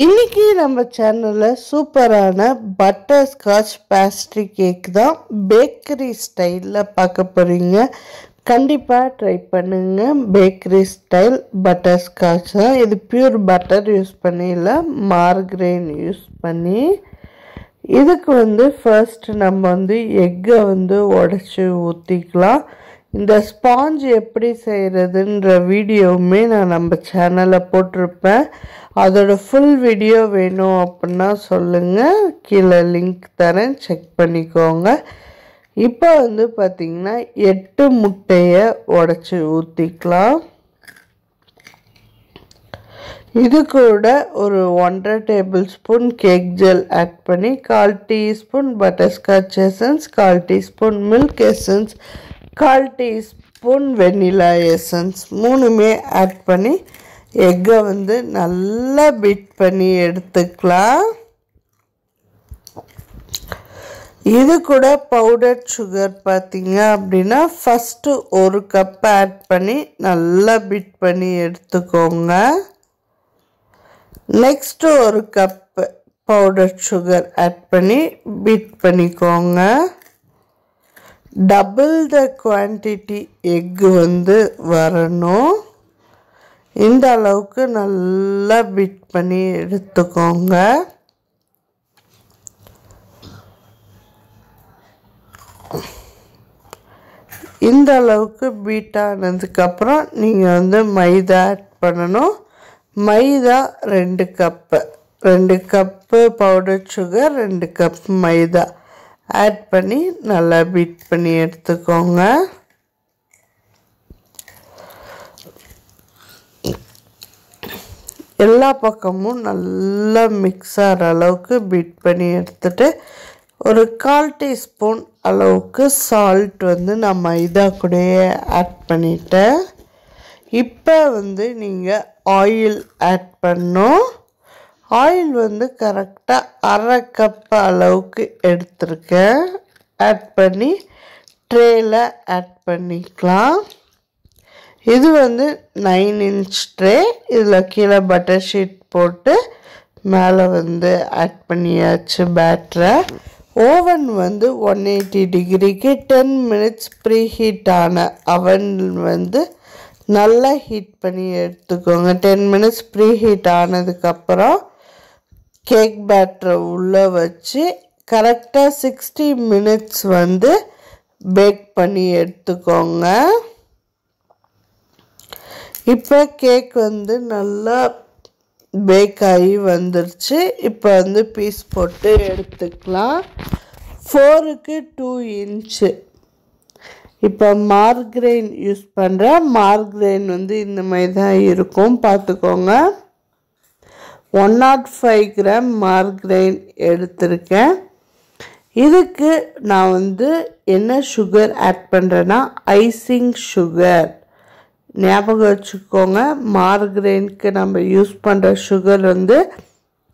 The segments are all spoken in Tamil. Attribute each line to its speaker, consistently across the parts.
Speaker 1: இன்னைக்கு நம்ம சேனல்ல சூப்பரான பட்டர் ஸ்காட்ச் பேஸ்ட்ரி கேக் தான் பேக்கரி ஸ்டைல்ல பார்க்க போறீங்க. கண்டிப்பா ட்ரை பண்ணுங்க. பேக்கரி ஸ்டைல் பட்டர் ஸ்காட்ச் தான் இது. பியூர் பட்டர் யூஸ் பண்ணி இல்ல, மார்கரைன் யூஸ் பண்ணி. இதுக்கு ஃபர்ஸ்ட் நம்ம எக்கை உடைச்சு ஊற்றிக்கலாம். இந்த ஸ்பாஞ்ச் எப்படி செய்கிறதுன்ற வீடியோவுமே நான் நம்ம சேனலில் போட்டிருப்பேன். அதோட ஃபுல் வீடியோ வேணும் அப்படின்னா சொல்லுங்கள், கீழே லிங்க் தரேன், செக் பண்ணிக்கோங்க. இப்போ பார்த்திங்கன்னா 8 முட்டையை உடைச்சி ஊற்றிக்கலாம். இது கூட ஒரு 1.5 tablespoon cake gel add பண்ணி, 1/4 teaspoon butterscotch essence, 1/4 teaspoon milk essence, 1/4 teaspoon vanilla essence மூணுமே ஆட் பண்ணி எக்கை நல்லா பீட் பண்ணி எடுத்துக்கலாம். இது கூட பவுடர் சுகர் பார்த்தீங்க அப்படின்னா ஃபஸ்ட்டு 1 கப் ஆட் பண்ணி நல்லா பீட் பண்ணி எடுத்துக்கோங்க. Next 1 cup powder sugar add பண்ணி பீட் பண்ணிக்கோங்க. டபுள் த குவான்டிட்டி எக்கு வரணும். இந்த அளவுக்கு நல்லா பீட் பண்ணி எடுத்துக்கோங்க. இந்த அளவுக்கு பீட் ஆனதுக்கப்புறம் நீங்கள் மைதா ஆட் பண்ணணும். Maida 2 cup, 2 cup powder sugar, 2 cup maida add பண்ணி நல்லா பீட் பண்ணி எடுத்துக்கோங்க. எல்லா பக்கமும் நல்லா மிக்ஸ் ஆகிற அளவுக்கு பீட் பண்ணி எடுத்துட்டு, ஒரு 1/4 டீஸ்பூன் அளவுக்கு சால்ட் நான் மைதா கூடயே ஆட் பண்ணிட்டேன். இப்போ நீங்கள் ஆயில் ஆட் பண்ணணும். ஆயில் கரெக்டாக 1/2 கப் அளவுக்கு எடுத்துருக்கேன். ஆட் பண்ணி ட்ரேயில் ஆட் பண்ணிக்கலாம். இது 9 இன்ச் ட்ரே. இதில் கீழே பட்டர் ஷீட் போட்டு மேலே ஆட் பண்ணியாச்சு பேட்டரை. ஓவன் 180 டிகிரிக்கு 10 மினிட்ஸ் ப்ரீ ஹீட் ஆன அவன் நல்லா ஹீட் பண்ணி எடுத்துக்கோங்க. 10 மினிட்ஸ் ப்ரீ ஹீட் ஆனதுக்கப்புறம் கேக் பேட்டரை உள்ளே வச்சு கரெக்டாக 60 மினிட்ஸ் பேக் பண்ணி எடுத்துக்கோங்க. இப்போ கேக் நல்லா பேக் ஆகி வந்துருச்சு. இப்போ பீஸ் போட்டு எடுத்துக்கலாம். 4க்கு 2 இன்ச்சு. இப்போ மார்கரைன் யூஸ் பண்ணுறேன். மார்கரைன் இந்த மாதிரி தான் இருக்கும், பார்த்துக்கோங்க. 105 கிராம் மார்கரைன் எடுத்திருக்கேன். இதுக்கு நான் என்ன சுகர் ஆட் பண்ணுறேன்னா ஐசிங் சுகர். ஞாபகம் வச்சுக்கோங்க, மார்கரைனுக்கு நம்ம யூஸ் பண்ணுற சுகர்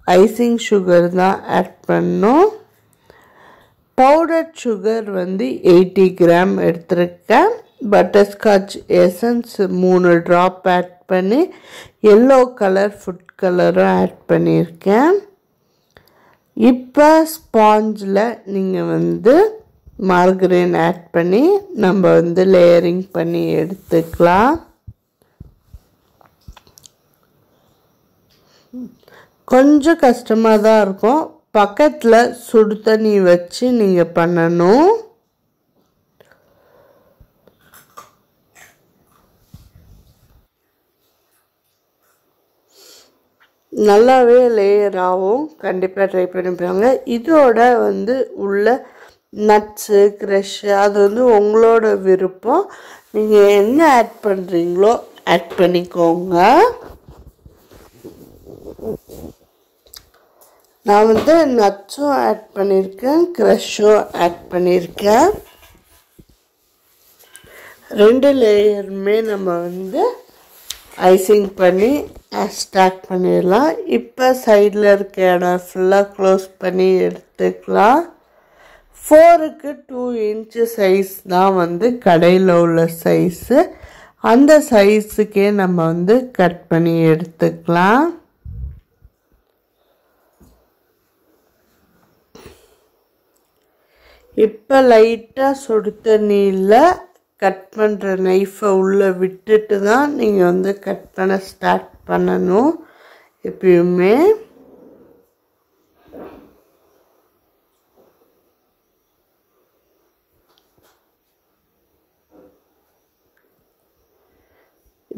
Speaker 1: ஐசிங் சுகர் தான் ஆட் பண்ணணும். பவுடர் சுகர் 80 கிராம் எடுத்திருக்கேன். பட்டர்ஸ்காட்ச் எசன்ஸ் 3 ட்ராப் ஆட் பண்ணி எல்லோ கலர் ஃபுட் கலரும் ஆட் பண்ணியிருக்கேன். இப்போ ஸ்பாஞ்சில் நீங்கள் மார்கரைன் ஆட் பண்ணி நம்ம லேயரிங் பண்ணி எடுத்துக்கலாம். கொஞ்சம் கஷ்டமாக தான் இருக்கும். பக்கத்தில் சுடு தண்ணி வச்சு நீங்கள் பண்ணணும். நல்லாவே லேயர் ஆகும். கண்டிப்பாக ட்ரை பண்ணிப்பாங்க. இதோட உள்ள நட்ஸு க்ரஷ்ஷு அது உங்களோட விருப்பம். நீங்கள் என்ன ஆட் பண்ணுறீங்களோ ஆட் பண்ணிக்கோங்க. நான் நட்ஸும் ஆட் பண்ணியிருக்கேன், க்ரஷ்ஷும் ஆட் பண்ணியிருக்கேன். 2 லேயருமே நம்ம ஐசிங் பண்ணி ஸ்டாக் பண்ணிடலாம். இப்போ சைடில் இருக்க இடம் ஃபுல்லாக க்ளோஸ் பண்ணி எடுத்துக்கலாம். 4க்கு 2 இன்ச்சு சைஸ் தான் கடையில் உள்ள சைஸு. அந்த சைஸுக்கே நம்ம கட் பண்ணி எடுத்துக்கலாம். இப்போ லைட்டாக சுடு தண்ணியில் கட் பண்ணுற நைஃபை உள்ளே விட்டுட்டு தான் நீங்கள் வந்து கட் பண்ண ஸ்டார்ட் பண்ணணும் எப்பயுமே.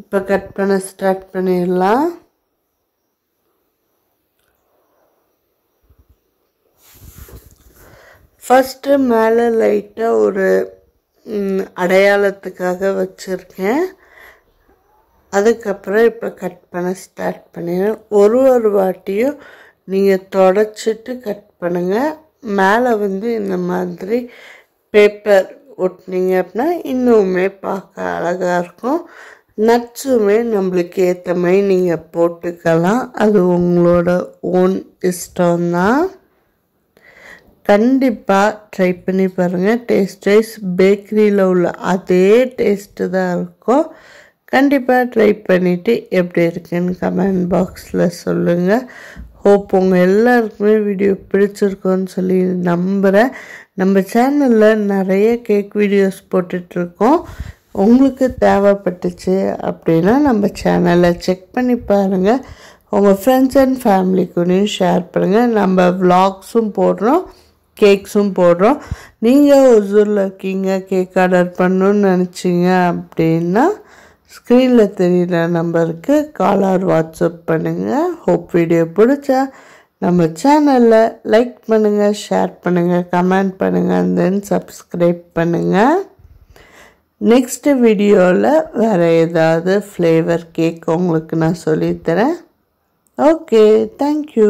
Speaker 1: இப்போ கட் பண்ண ஸ்டார்ட் பண்ணிடலாம். ஃபஸ்ட்டு மேலே லைட்டாக ஒரு அடையாளத்துக்காக வச்சுருக்கேன். அதுக்கப்புறம் இப்போ கட் பண்ண ஸ்டார்ட் பண்ணிடுறேன். ஒரு வாட்டியும் நீங்கள் தொடச்சிட்டு கட் பண்ணுங்கள். மேலே வந்து இந்த மாதிரி பேப்பர் ஒட்டினீங்க அப்படின்னா இன்னுமே பார்க்க அழகாக இருக்கும். நட்ஸுமே நம்மளுக்கு ஏற்ற மாதிரி நீங்கள் போட்டுக்கலாம். அது உங்களோட ஓன் இஷ்டம்தான். கண்டிப்பாக ட்ரை பண்ணி பாருங்கள். டேஸ்ட் வைஸ் பேக்கரியில் உள்ள அதே டேஸ்ட்டு தான் இருக்கும். கண்டிப்பாக ட்ரை பண்ணிவிட்டு எப்படி இருக்குன்னு கமெண்ட் பாக்ஸில் சொல்லுங்கள். ஹோப் உங்கள் எல்லாருக்குமே வீடியோ பிடிச்சிருக்கோன்னு சொல்லி நம்புகிறேன். நம்ம சேனலில் நிறைய கேக் வீடியோஸ் போட்டுட்ருக்கோம். உங்களுக்கு தேவைப்பட்டுச்சு அப்படின்னா நம்ம சேனலை செக் பண்ணி பாருங்கள். உங்கள் ஃப்ரெண்ட்ஸ் அண்ட் ஃபேமிலிக்குனையும் ஷேர் பண்ணுங்கள். நம்ம விலாக்ஸும் போடுறோம், கேக்ஸும் போடுறோம். நீங்கள் ஒசூரில் இருக்கீங்க, கேக் ஆர்டர் பண்ணணுன்னு நினச்சிங்க அப்படின்னா ஸ்க்ரீனில் தெரிகிற நம்பருக்கு கால் ஆர் வாட்ஸ்அப் பண்ணுங்கள். ஹோப் வீடியோ பிடிச்சா நம்ம சேனலில் லைக் பண்ணுங்கள், ஷேர் பண்ணுங்கள், கமெண்ட் பண்ணுங்கள், அண்ட் தென் சப்ஸ்கிரைப் பண்ணுங்கள். நெக்ஸ்ட் வீடியோவில் வேறு ஏதாவது ஃப்ளேவர் கேக் உங்களுக்கு நான் சொல்லித்தரேன். Okay, thank you.